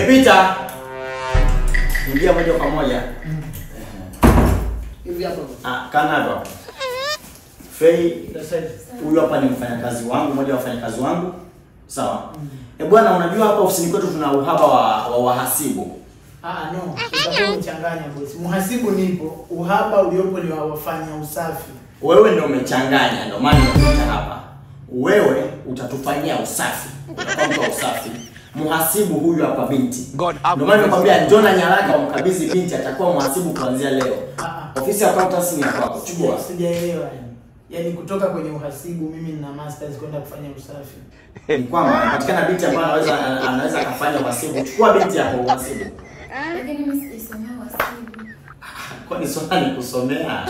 Peter. Ingia moja kwa moja. Hivi hapo. Kanado. Fei, huyu hapa ni mfanyakazi wangu, mmoja wa wafanyakazi wangu. Sawa. Bwana, unajua hapa ofisini kwetu tuna uhaba wa wahasibu. No. Utakuwa mchanganya boss. Mhasibu nipo, uhaba uliopo ni wa wafanya usafi. Wewe ndio umechanganya, ndio maana nimekuja hapa. Wewe utatufanyia usafi. Utakuwa usafi. Mhasibu huyu hapa binti. Ndio maana nikwambia njoo na nyaraka umkabidhi binti, atakuwa mhasibu kuanzia leo. Ofisi ya accountancy ni kwako. Chukua. Sijaelewa yani. Yaani kutoka kwenye uhasibu mimi nina masters kwenda kufanya usafi. Ni kwamba patikana binti ambaye anaweza akafanya uhasibu. Chukua binti hapo uhasibu. Lakini mimi sijasomea uhasibu. Kwani swala ni kusomea?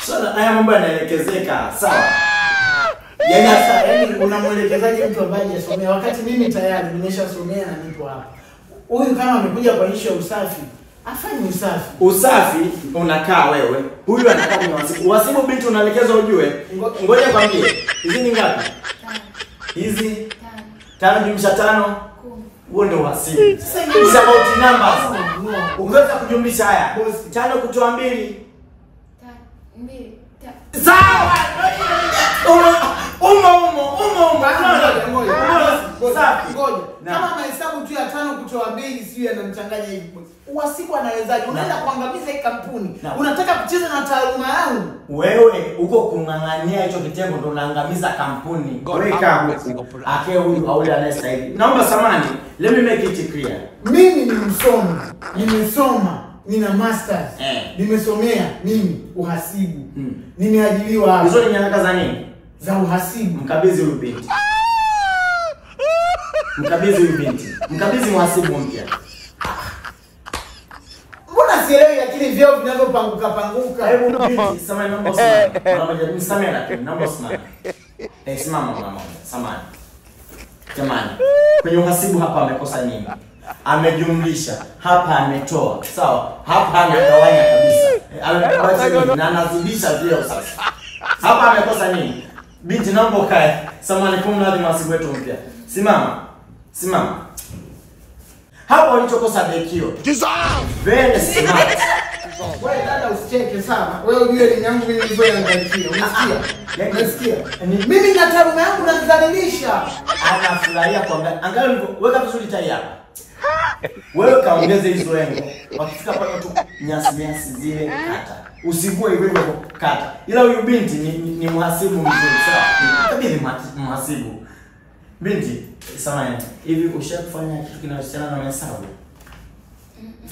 Swala haya mambo yanaelekezeka, sawa? Yaani unamwelekezaje mtu ambaye hajasomea wakati mimi tayari nimeshasomea na nipo hapa. Huyu kama amekuja kwa issue ya usafi, afanye usafi. Usafi unakaa wewe. Huyu anakaa kwenye uhasibu. Uhasibu binti unaelekezwa ujue. Ngoja kwambie. Hizi ni ngapi? 5. Hizi 5 jumlisha 5. 10. Huo ndio uhasibu. Sasa it's about numbers. Ungeweza kujumlisha haya. 5 kutoa 2. 2. Sawa. Ngoja. Kama mahesabu tu ya 5 kutoa 2 sio yanamchanganya hivi. Uhasibu anawezaje? Unaenda kuangamiza hii kampuni. Unataka kucheza na taaluma yangu. Wewe uko kung'ang'ania hicho kitengo ndo unaangamiza kampuni. Weka huko. Ake huyu au yule anayestahili. Naomba samani. Let me make it clear. Mimi ni msomi. Nimesoma. Nina masters. Nimesomea mimi uhasibu. Nimeajiriwa hapa. Hizo ni nyaraka za nini? Za uhasibu. Mkabidhi huyu binti. Mkabidhi huyu binti. Mkabidhi mhasibu mpya. Mbona sielewi lakini vyeo vinavyopanguka panguka. Hebu binti, samahani naomba usimame. Naomba nisamee lakini naomba usimame. Simama mama. Samahani. Jamani, kwenye uhasibu hapa amekosa nini? Amejumlisha, hapa ametoa. Sawa? Hapa anagawanya kabisa. Amebaki na anazidisha vyeo sasa. Hapa amekosa nini? Binti naomba ukae. Samahani kwa mnadhi mhasibu wetu mpya. Simama. Simama. Hapo ulichokosa dekio. Very smart. Wewe dada usicheke sawa. Wewe ujue elimu yangu mimi nilivyoiangalia. Unasikia? Unasikia? Mimi na taaluma yangu nadhalilisha. Anafurahia kwa angalau weka vizuri tai hapa. Wewe kaongeze hizo lengo. Wakifika pale tu nyasi zile kata. Usivue hivyo kata. Ila huyu binti ni mhasibu mzuri sawa. Kabidhi mhasibu. Binti, samahani. Hivi ushafanya kitu kinachohusiana na mahesabu?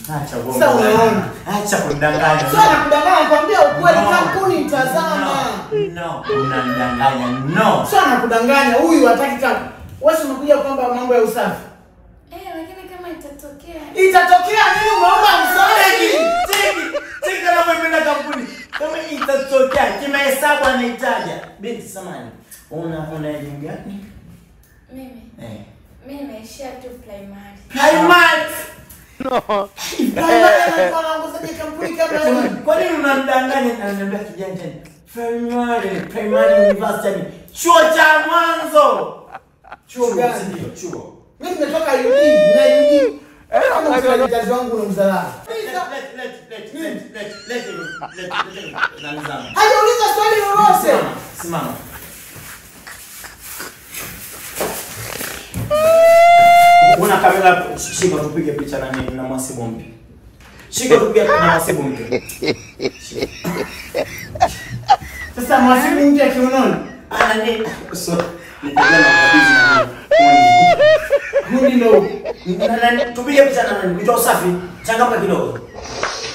Acha bongo. Sasa unaona? Acha kudanganya. Sasa nakudanganya nakwambia ukweli kampuni itazama. No, unanidanganya. No. Sasa nakudanganya huyu hataki kama. Wewe umekuja kwamba mambo ya usafi. Lakini kama itatokea. Itatokea nini umeomba msaada? Cheki kama umependa kampuni. Kama itatokea kimahesabu anahitaja. Binti samahani. Una elimu gani? Mimi. Mimi naishia tu primary. Primary. No. Kwa nini unamdanganya na unaniambia kijana tena? Primary university. Chuo cha mwanzo. Chuo gani? Chuo. Mimi nimetoka UD na UD. Kama mfanyakazi wangu unamzalaa. Hajauliza swali lolote. Simama. Una kamera, shika tupige picha na mimi na mhasibu mpya. Shika tupige na mhasibu mpya. Sasa mhasibu mpya kiunoni. Nini? So, nipigana kabisa na hundi ndo. Tupige picha na mimi. Nitoa usafi. Changamka kidogo.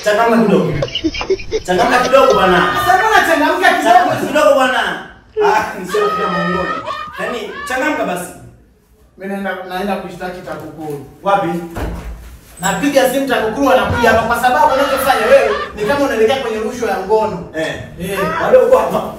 Changamka kidogo. Changamka kidogo bwana. Sasa mbona changamka kidogo bwana? Nisio kwa mongoni. Yaani changamka basi. Mimi naenda kushtaki TAKUKURU. Wapi? Napiga simu TAKUKURU anakuja hapa kwa sababu unachofanya wewe ni kama unaelekea kwenye rushwa ya ngono. Wale uko hapa.